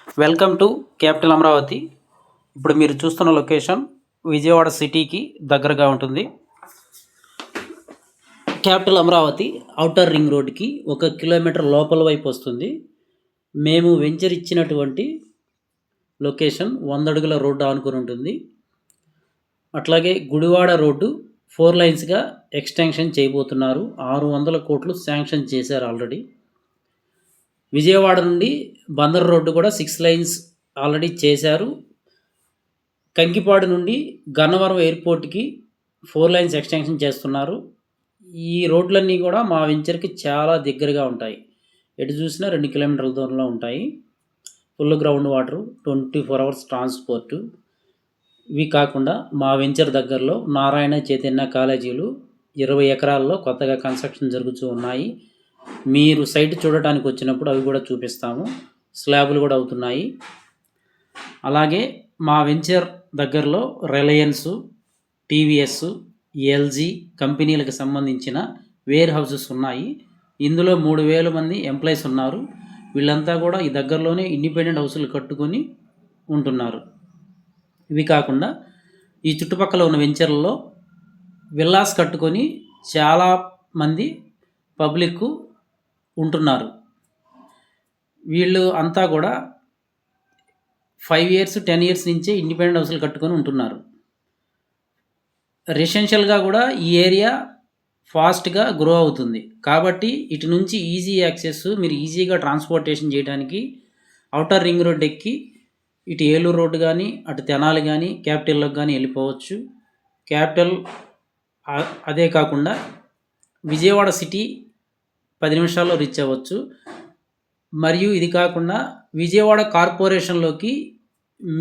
Welcome to capital Amaravati. ఇప్పుడు మీరు చూస్తున్న లొకేషన్ విజయవాడ సిటీకి దగ్గరగా ఉంటుంది. క్యాపిటల్ అమరావతి ఔటర్ రింగ్ రోడ్కి 1 కిలోమీటర్ లోపల వైపు వస్తుంది. మేము వెంచర్ ఇచ్చినటువంటి లొకేషన్ 100 అడుగుల రోడ్డు ఆనుకొని ఉంటుంది. అట్లాగే గుడివాడ రోడ్డు 4 లైన్స్గా ఎక్స్టెన్షన్ చేయబోతున్నారు. 600 కోట్లు శాంక్షన్ చేశారు ఆల్రెడీ. విజయవాడ నుండి బందర్ రోడ్డు కూడా 6 లైన్స్ ఆల్రెడీ చేశారు. కంకిపాడు నుండి గన్నవరం ఎయిర్పోర్ట్కి 4 లైన్స్ ఎక్స్టెన్షన్ చేస్తున్నారు. ఈ రోడ్లన్నీ కూడా మా వెంచర్కి చాలా దగ్గరగా ఉంటాయి. ఎటు చూసినా 2 కిలోమీటర్ల దూరంలో ఉంటాయి. Full ground water, 24 hours transport. ఇవి కాకుండా మా వెంచర్ దగ్గరలో నారాయణ చైతన్య కాలేజీలు 20 ఎకరాల్లో కొత్తగా కన్స్ట్రక్షన్ జరుగుతూ ఉన్నాయి. మీరు సైట్ చూడటానికి వచ్చినప్పుడు అవి కూడా చూపిస్తాము. స్లాబులు కూడా అవుతున్నాయి. అలాగే మా వెంచర్ దగ్గరలో రిలయన్స్, టీవీఎస్, ఎల్జీ కంపెనీలకు సంబంధించిన వేర్ హౌసెస్ ఉన్నాయి. ఇందులో 3000 మంది ఎంప్లాయీస్ ఉన్నారు. వీళ్ళంతా కూడా ఈ దగ్గరలోనే ఇండిపెండెంట్ హౌసులు కట్టుకొని ఉంటున్నారు. ఇవి కాకుండా ఈ చుట్టుపక్కల ఉన్న వెంచర్లలో విల్లాస్ కట్టుకొని చాలా మంది పబ్లిక్ ఉంటున్నారు. వీళ్ళు అంతా కూడా 5 ఇయర్స్ 10 ఇయర్స్ నుంచే ఇండిపెండెంట్ హౌసులు కట్టుకొని ఉంటున్నారు. రెసిడెన్షియల్గా కూడా ఈ ఏరియా ఫాస్ట్గా గ్రో అవుతుంది. కాబట్టి ఇటు నుంచి ఈజీ యాక్సెస్, మీరు ఈజీగా ట్రాన్స్పోర్టేషన్ చేయడానికి ఔటర్ రింగ్ రోడ్ ఎక్కి ఇటు ఏలూరు రోడ్డు కానీ, అటు తెనాలి కానీ, క్యాపిటల్లోకి కానీ వెళ్ళిపోవచ్చు. క్యాపిటల్ అదే కాకుండా విజయవాడ సిటీ 10 నిమిషాల్లో రీచ్ అవ్వచ్చు. మరియు ఇది కాకుండా విజయవాడ కార్పొరేషన్లోకి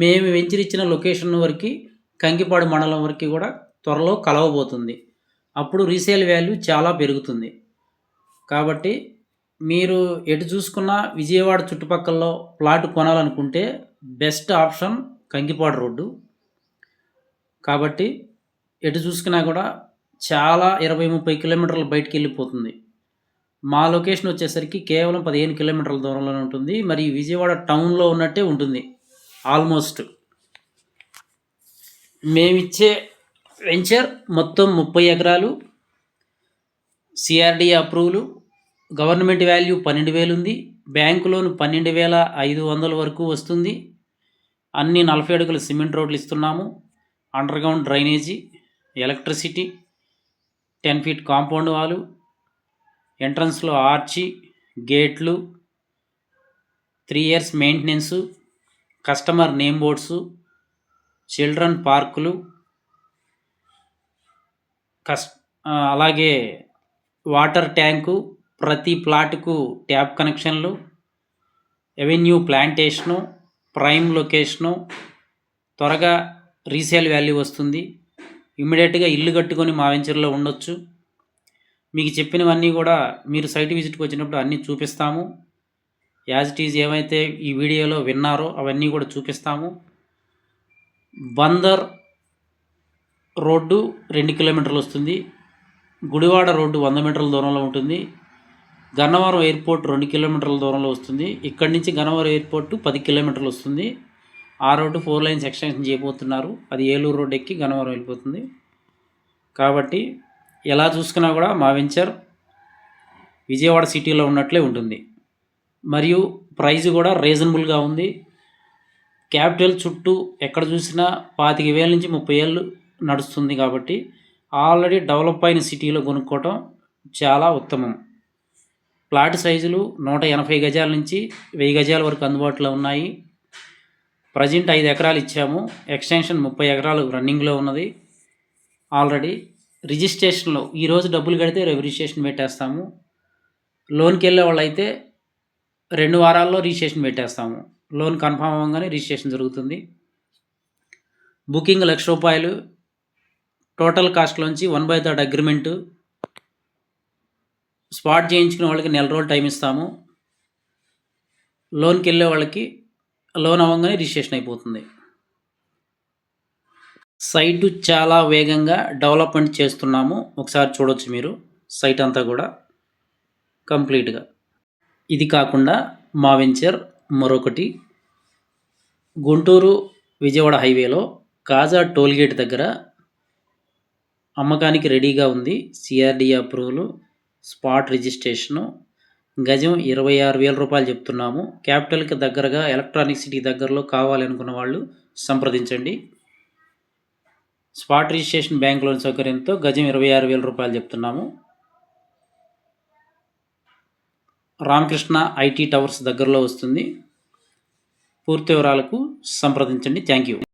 మేము వెంచరిచ్చిన లొకేషన్ వరకు కంకిపాడు మండలం వరకు కూడా త్వరలో కలవబోతుంది. అప్పుడు రీసేల్ వాల్యూ చాలా పెరుగుతుంది. కాబట్టి మీరు ఎటు చూసుకున్నా విజయవాడ చుట్టుపక్కల ప్లాట్ కొనాలనుకుంటే బెస్ట్ ఆప్షన్ కంకిపాడు రోడ్డు. కాబట్టి ఎటు చూసుకున్నా కూడా చాలా 20-30 కిలోమీటర్లు బయటికి వెళ్ళిపోతుంది. మా లొకేషన్ వచ్చేసరికి కేవలం 15 కిలోమీటర్ల దూరంలోనే ఉంటుంది. మరి విజయవాడ టౌన్లో ఉన్నట్టే ఉంటుంది ఆల్మోస్ట్. మేమిచ్చే వెంచర్ మొత్తం 30 ఎకరాలు, సిఆర్డీ అప్రూవల్, గవర్నమెంట్ వాల్యూ 12,000 ఉంది. బ్యాంకు లోన్ 12,500 వరకు వస్తుంది. అన్ని 40 అడుగుల సిమెంట్ రోడ్లు ఇస్తున్నాము. Underground drainage, electricity, 10 feet compound వాలు, ఎంట్రన్స్లో ఆర్చి, గేట్లు, 3 years maintenance, customer name boards, children పార్కులు, అలాగే వాటర్ ట్యాంకు, ప్రతి ప్లాట్కు ట్యాప్ కనెక్షన్లు, ఎవెన్యూ ప్లాంటేషను, ప్రైమ్ లొకేషను, త్వరగా రీసేల్ వాల్యూ వస్తుంది. ఇమ్మీడియట్గా ఇల్లు కట్టుకొని మా వెంచర్లో ఉండొచ్చు. మీకు చెప్పినవన్నీ కూడా మీరు సైట్ విజిట్కి వచ్చినప్పుడు అన్నీ చూపిస్తాము. యాజ్ ఇట్ ఈజ్ ఏమైతే ఈ వీడియోలో విన్నారో అవన్నీ కూడా చూపిస్తాము. బందర్ రోడ్డు 2 కిలోమీటర్లు వస్తుంది. గుడివాడ రోడ్డు 100 మీటర్ల దూరంలో ఉంటుంది. గన్నవరం ఎయిర్పోర్ట్ 2 కిలోమీటర్ల దూరంలో వస్తుంది. ఇక్కడి నుంచి గన్నవరం ఎయిర్పోర్ట్ 10 కిలోమీటర్లు వస్తుంది. ఆ రోడ్డు 4 లైన్స్ ఎక్స్టెన్షన్ చేయబోతున్నారు. అది ఏలూరు రోడ్డు ఎక్కి గన్నవరం వెళ్ళిపోతుంది. కాబట్టి ఎలా చూసుకున్నా కూడా మా వెంచర్ విజయవాడ సిటీలో ఉన్నట్లే ఉంటుంది. మరియు ప్రైస్ కూడా రీజనబుల్గా ఉంది. క్యాపిటల్ చుట్టూ ఎక్కడ చూసినా 25,000 నుంచి 30,000 నడుస్తుంది. కాబట్టి ఆల్రెడీ డెవలప్ అయిన సిటీలో కొనుక్కోవటం చాలా ఉత్తమం. ప్లాట్ సైజులు 180 గజాల నుంచి 1000 గజాల వరకు అందుబాటులో ఉన్నాయి. ప్రజెంట్ 5 ఎకరాలు ఇచ్చాము. ఎక్స్టెన్షన్ 30 ఎకరాలు రన్నింగ్లో ఉన్నది. ఆల్రెడీ రిజిస్ట్రేషన్లో ఈరోజు డబ్బులు కడితే రేపు రిజిస్ట్రేషన్ పెట్టేస్తాము. లోన్కి వెళ్ళే వాళ్ళు అయితే 2 వారాల్లో రిజిస్ట్రేషన్ పెట్టేస్తాము. లోన్ కన్ఫామ్ అవ్వగానే రిజిస్ట్రేషన్ జరుగుతుంది. బుకింగ్ 1,00,000 రూపాయలు. Total కాస్ట్లోంచి 1/3 agreement. స్పాట్ చేయించుకునే వాళ్ళకి 1 నెల రోజులు టైం ఇస్తాము. లోన్కి వెళ్ళే వాళ్ళకి లోన్ అవ్వగానే రిజిస్ట్రేషన్ అయిపోతుంది. సైటు చాలా వేగంగా డెవలప్మెంట్ చేస్తున్నాము. ఒకసారి చూడొచ్చు మీరు సైట్ అంతా కూడా కంప్లీట్గా. ఇది కాకుండా మా వెంచర్ మరొకటి గుంటూరు విజయవాడ హైవేలో కాజా టోల్గేట్ దగ్గర అమ్మకానికి రెడీగా ఉంది. CRD approval, spot registration. గజం 26,000 రూపాయలు చెప్తున్నాము. క్యాపిటల్కి దగ్గరగా ఎలక్ట్రానిక్ సిటీ దగ్గరలో కావాలి అనుకున్న వాళ్ళు సంప్రదించండి. స్పాట్ రిజిస్ట్రేషన్ బ్యాంక్ లోన్ సౌకర్యంతో గజం 26,000 రూపాయలు చెప్తున్నాము. రామకృష్ణ ఐటీ టవర్స్ దగ్గరలో వస్తుంది. పూర్తి వివరాలకు సంప్రదించండి. Thank you.